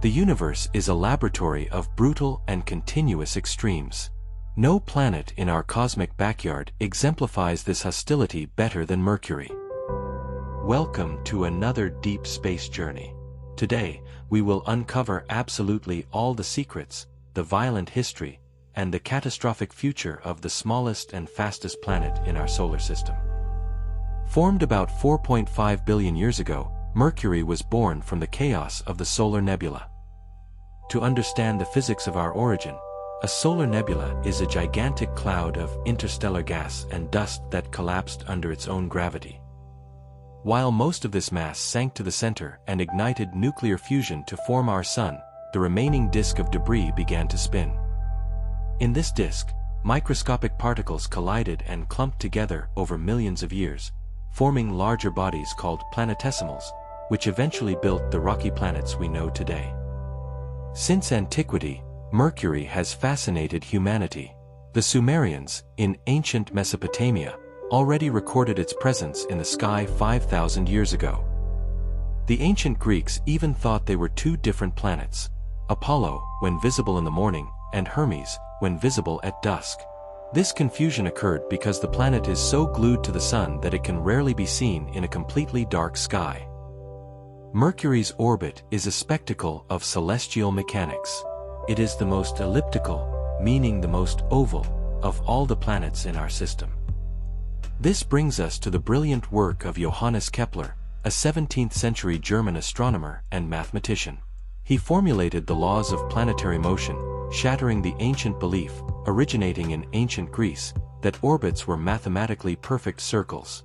The universe is a laboratory of brutal and continuous extremes. No planet in our cosmic backyard exemplifies this hostility better than Mercury. Welcome to another deep space journey. Today, we will uncover absolutely all the secrets, the violent history, and the catastrophic future of the smallest and fastest planet in our solar system. Formed about 4.5 billion years ago, Mercury was born from the chaos of the solar nebula. To understand the physics of our origin, a solar nebula is a gigantic cloud of interstellar gas and dust that collapsed under its own gravity. While most of this mass sank to the center and ignited nuclear fusion to form our Sun, the remaining disk of debris began to spin. In this disk, microscopic particles collided and clumped together over millions of years, forming larger bodies called planetesimals, which eventually built the rocky planets we know today. Since antiquity, Mercury has fascinated humanity. The Sumerians, in ancient Mesopotamia, already recorded its presence in the sky 5,000 years ago. The ancient Greeks even thought they were two different planets, Apollo, when visible in the morning, and Hermes, when visible at dusk. This confusion occurred because the planet is so glued to the Sun that it can rarely be seen in a completely dark sky. Mercury's orbit is a spectacle of celestial mechanics. It is the most elliptical, meaning the most oval, of all the planets in our system. This brings us to the brilliant work of Johannes Kepler, a 17th-century German astronomer and mathematician. He formulated the laws of planetary motion, shattering the ancient belief, originating in ancient Greece, that orbits were mathematically perfect circles.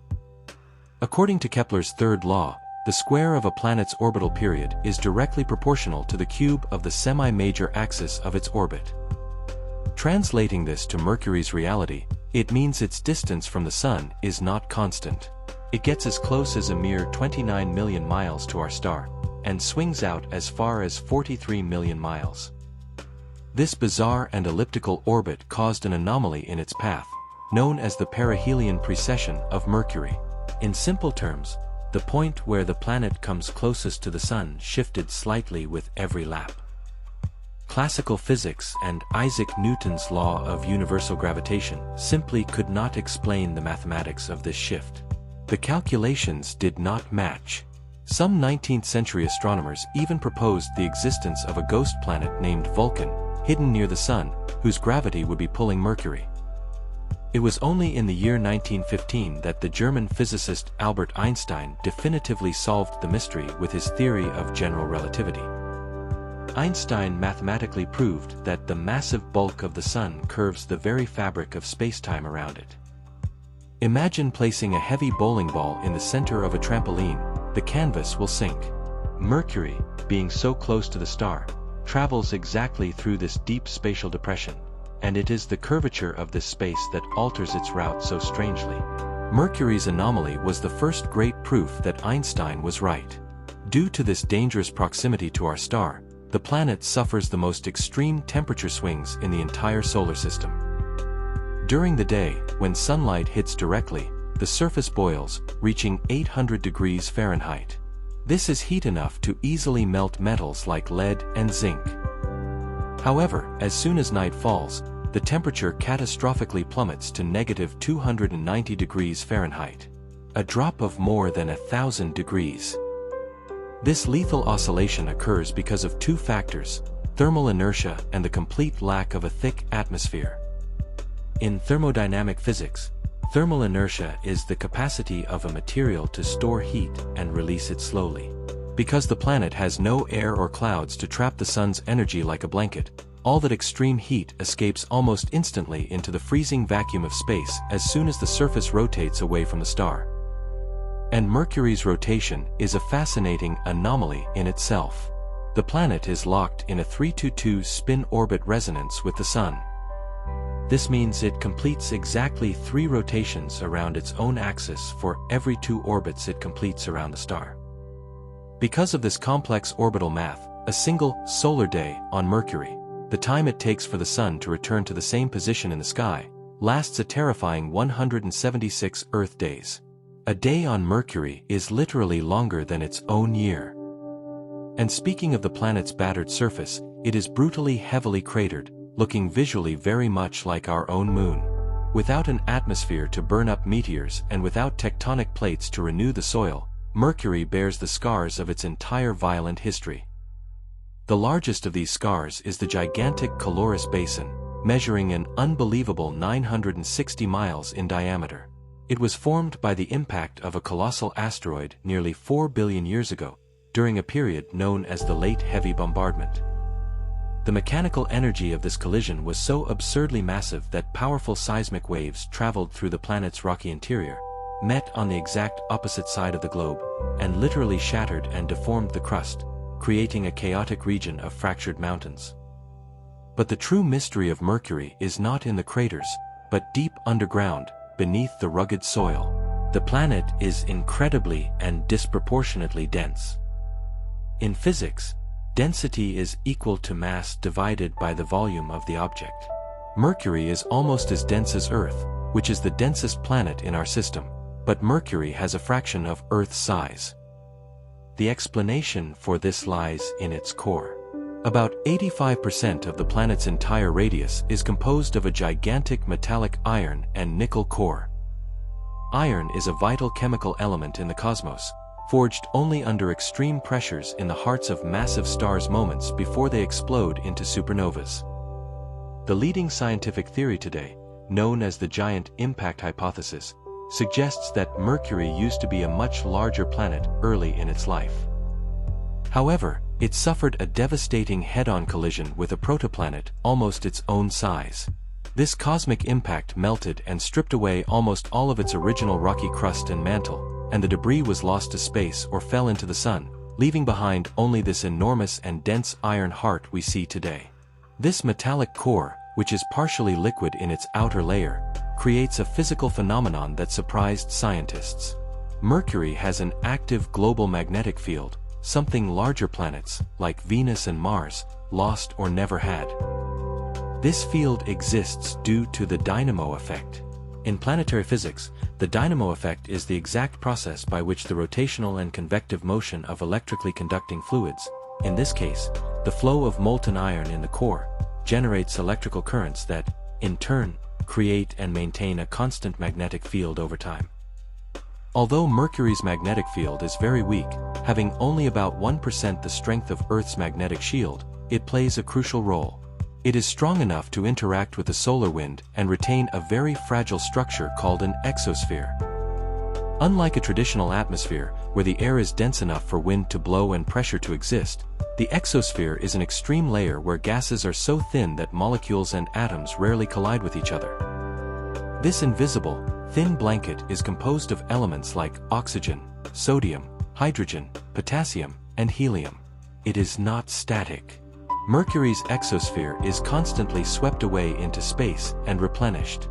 According to Kepler's third law, the square of a planet's orbital period is directly proportional to the cube of the semi-major axis of its orbit. Translating this to Mercury's reality, it means its distance from the Sun is not constant. It gets as close as a mere 29 million miles to our star, and swings out as far as 43 million miles. This bizarre and elliptical orbit caused an anomaly in its path, known as the perihelion precession of Mercury. In simple terms, the point where the planet comes closest to the Sun shifted slightly with every lap. Classical physics and Isaac Newton's law of universal gravitation simply could not explain the mathematics of this shift. The calculations did not match. Some 19th-century astronomers even proposed the existence of a ghost planet named Vulcan, hidden near the Sun, whose gravity would be pulling Mercury. It was only in the year 1915 that the German physicist Albert Einstein definitively solved the mystery with his theory of general relativity. Einstein mathematically proved that the massive bulk of the Sun curves the very fabric of space-time around it. Imagine placing a heavy bowling ball in the center of a trampoline. The canvas will sink. Mercury, being so close to the star, travels exactly through this deep spatial depression, and it is the curvature of this space that alters its route so strangely. Mercury's anomaly was the first great proof that Einstein was right. Due to this dangerous proximity to our star, the planet suffers the most extreme temperature swings in the entire solar system. During the day, when sunlight hits directly, the surface boils, reaching 800 degrees Fahrenheit. This is heat enough to easily melt metals like lead and zinc. However, as soon as night falls, the temperature catastrophically plummets to negative 290 degrees Fahrenheit, a drop of more than 1,000 degrees. This lethal oscillation occurs because of two factors: thermal inertia and the complete lack of a thick atmosphere. In thermodynamic physics, thermal inertia is the capacity of a material to store heat and release it slowly. Because the planet has no air or clouds to trap the Sun's energy like a blanket, all that extreme heat escapes almost instantly into the freezing vacuum of space as soon as the surface rotates away from the star. And Mercury's rotation is a fascinating anomaly in itself. The planet is locked in a 3-2 spin-orbit resonance with the Sun. This means it completes exactly 3 rotations around its own axis for every 2 orbits it completes around the star. Because of this complex orbital math, a single solar day on Mercury, the time it takes for the Sun to return to the same position in the sky, lasts a terrifying 176 Earth days. A day on Mercury is literally longer than its own year. And speaking of the planet's battered surface, it is brutally heavily cratered, looking visually very much like our own moon. Without an atmosphere to burn up meteors and without tectonic plates to renew the soil, Mercury bears the scars of its entire violent history. The largest of these scars is the gigantic Caloris Basin, measuring an unbelievable 960 miles in diameter. It was formed by the impact of a colossal asteroid nearly 4 billion years ago, during a period known as the Late Heavy Bombardment. The mechanical energy of this collision was so absurdly massive that powerful seismic waves traveled through the planet's rocky interior, met on the exact opposite side of the globe, and literally shattered and deformed the crust, creating a chaotic region of fractured mountains. But the true mystery of Mercury is not in the craters, but deep underground, beneath the rugged soil. The planet is incredibly and disproportionately dense. In physics, density is equal to mass divided by the volume of the object. Mercury is almost as dense as Earth, which is the densest planet in our system, but Mercury has a fraction of Earth's size. The explanation for this lies in its core. About 85% of the planet's entire radius is composed of a gigantic metallic iron and nickel core. Iron is a vital chemical element in the cosmos, forged only under extreme pressures in the hearts of massive stars moments before they explode into supernovas. The leading scientific theory today, known as the giant impact hypothesis, suggests that Mercury used to be a much larger planet early in its life. However, it suffered a devastating head-on collision with a protoplanet almost its own size. This cosmic impact melted and stripped away almost all of its original rocky crust and mantle, and the debris was lost to space or fell into the sun, leaving behind only this enormous and dense iron heart we see today. This metallic core, which is partially liquid in its outer layer, creates a physical phenomenon that surprised scientists. Mercury has an active global magnetic field, something larger planets, like Venus and Mars, lost or never had. This field exists due to the dynamo effect. In planetary physics, the dynamo effect is the exact process by which the rotational and convective motion of electrically conducting fluids, in this case, the flow of molten iron in the core, generates electrical currents that, in turn, create and maintain a constant magnetic field over time. Although Mercury's magnetic field is very weak, having only about 1% the strength of Earth's magnetic shield, it plays a crucial role. It is strong enough to interact with the solar wind and retain a very fragile structure called an exosphere. Unlike a traditional atmosphere, where the air is dense enough for wind to blow and pressure to exist, the exosphere is an extreme layer where gases are so thin that molecules and atoms rarely collide with each other. This invisible, thin blanket is composed of elements like oxygen, sodium, hydrogen, potassium, and helium. It is not static. Mercury's exosphere is constantly swept away into space and replenished.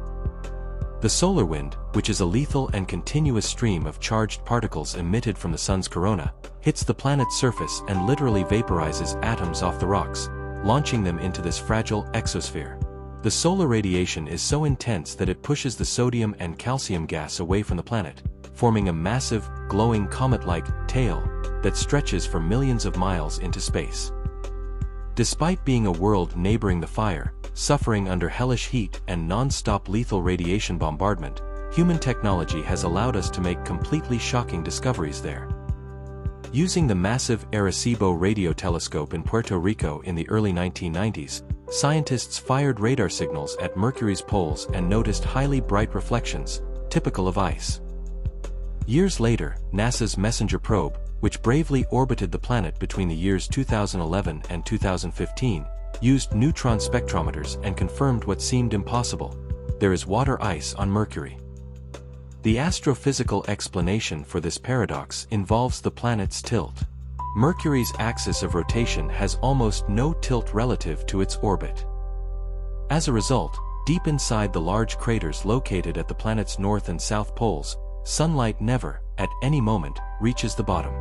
The solar wind, which is a lethal and continuous stream of charged particles emitted from the sun's corona, hits the planet's surface and literally vaporizes atoms off the rocks, launching them into this fragile exosphere. The solar radiation is so intense that it pushes the sodium and calcium gas away from the planet, forming a massive, glowing comet-like tail that stretches for millions of miles into space. Despite being a world neighboring the fire, suffering under hellish heat and non-stop lethal radiation bombardment, human technology has allowed us to make completely shocking discoveries there. Using the massive Arecibo radio telescope in Puerto Rico in the early 1990s, scientists fired radar signals at Mercury's poles and noticed highly bright reflections, typical of ice. Years later, NASA's Messenger probe, which bravely orbited the planet between the years 2011 and 2015, used neutron spectrometers and confirmed what seemed impossible: there is water ice on Mercury. The astrophysical explanation for this paradox involves the planet's tilt. Mercury's axis of rotation has almost no tilt relative to its orbit. As a result, deep inside the large craters located at the planet's north and south poles, sunlight never, at any moment, reaches the bottom.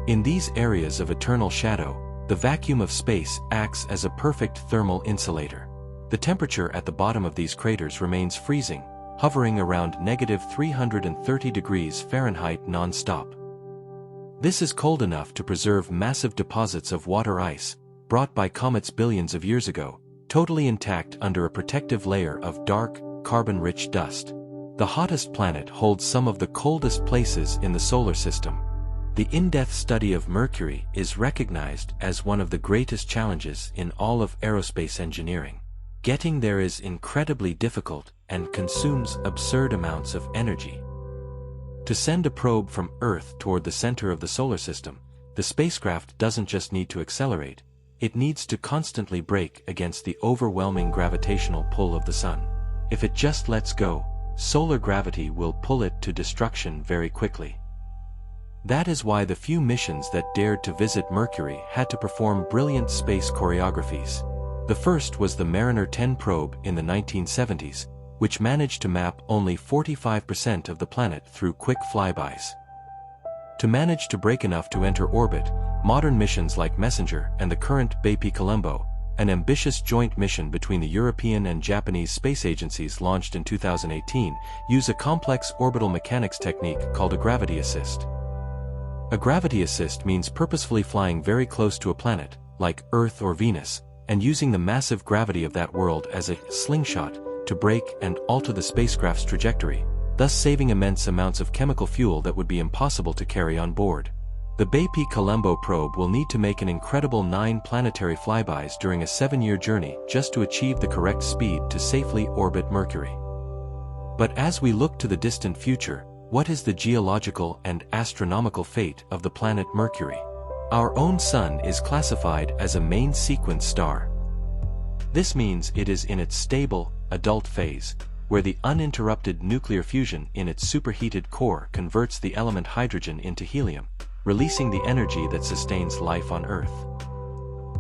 In these areas of eternal shadow, the vacuum of space acts as a perfect thermal insulator. The temperature at the bottom of these craters remains freezing, hovering around -330 degrees Fahrenheit non-stop. This is cold enough to preserve massive deposits of water ice, brought by comets billions of years ago, totally intact under a protective layer of dark, carbon-rich dust. The hottest planet holds some of the coldest places in the solar system. The in-depth study of Mercury is recognized as one of the greatest challenges in all of aerospace engineering. Getting there is incredibly difficult and consumes absurd amounts of energy. To send a probe from Earth toward the center of the solar system, the spacecraft doesn't just need to accelerate, it needs to constantly brake against the overwhelming gravitational pull of the Sun. If it just lets go, solar gravity will pull it to destruction very quickly. That is why the few missions that dared to visit Mercury had to perform brilliant space choreographies. The first was the Mariner 10 probe in the 1970s, which managed to map only 45% of the planet through quick flybys. To manage to brake enough to enter orbit, modern missions like Messenger and the current BP-Colombo, an ambitious joint mission between the European and Japanese space agencies launched in 2018, use a complex orbital mechanics technique called a gravity assist. A gravity assist means purposefully flying very close to a planet, like Earth or Venus, and using the massive gravity of that world as a slingshot to brake and alter the spacecraft's trajectory, thus saving immense amounts of chemical fuel that would be impossible to carry on board. The BP-Colombo probe will need to make an incredible 9 planetary flybys during a 7-year journey just to achieve the correct speed to safely orbit Mercury. But as we look to the distant future, what is the geological and astronomical fate of the planet Mercury? Our own Sun is classified as a main sequence star. This means it is in its stable, adult phase, where the uninterrupted nuclear fusion in its superheated core converts the element hydrogen into helium, releasing the energy that sustains life on Earth.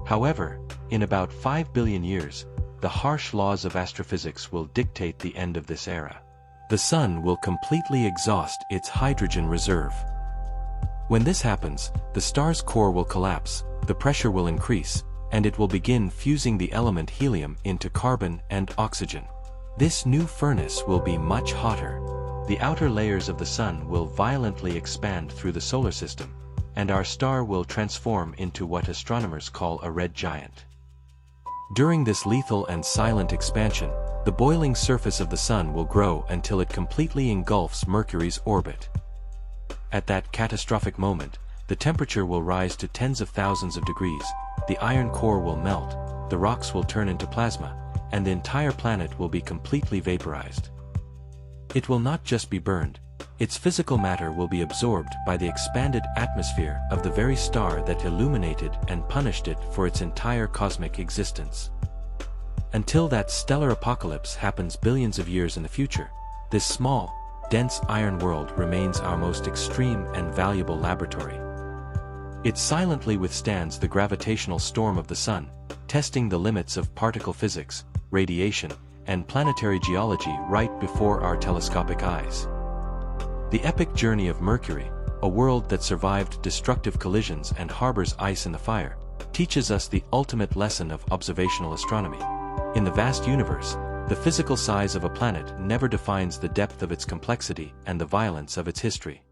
However, in about 5 billion years, the harsh laws of astrophysics will dictate the end of this era. The Sun will completely exhaust its hydrogen reserve. When this happens, the star's core will collapse, the pressure will increase, and it will begin fusing the element helium into carbon and oxygen. This new furnace will be much hotter. The outer layers of the Sun will violently expand through the solar system, and our star will transform into what astronomers call a red giant. During this lethal and silent expansion, the boiling surface of the Sun will grow until it completely engulfs Mercury's orbit. At that catastrophic moment, the temperature will rise to tens of thousands of degrees, the iron core will melt, the rocks will turn into plasma, and the entire planet will be completely vaporized. It will not just be burned, its physical matter will be absorbed by the expanded atmosphere of the very star that illuminated and punished it for its entire cosmic existence. Until that stellar apocalypse happens billions of years in the future, this small, dense iron world remains our most extreme and valuable laboratory. It silently withstands the gravitational storm of the Sun, testing the limits of particle physics, radiation, and planetary geology right before our telescopic eyes. The epic journey of Mercury, a world that survived destructive collisions and harbors ice in the fire, teaches us the ultimate lesson of observational astronomy. In the vast universe, the physical size of a planet never defines the depth of its complexity and the violence of its history.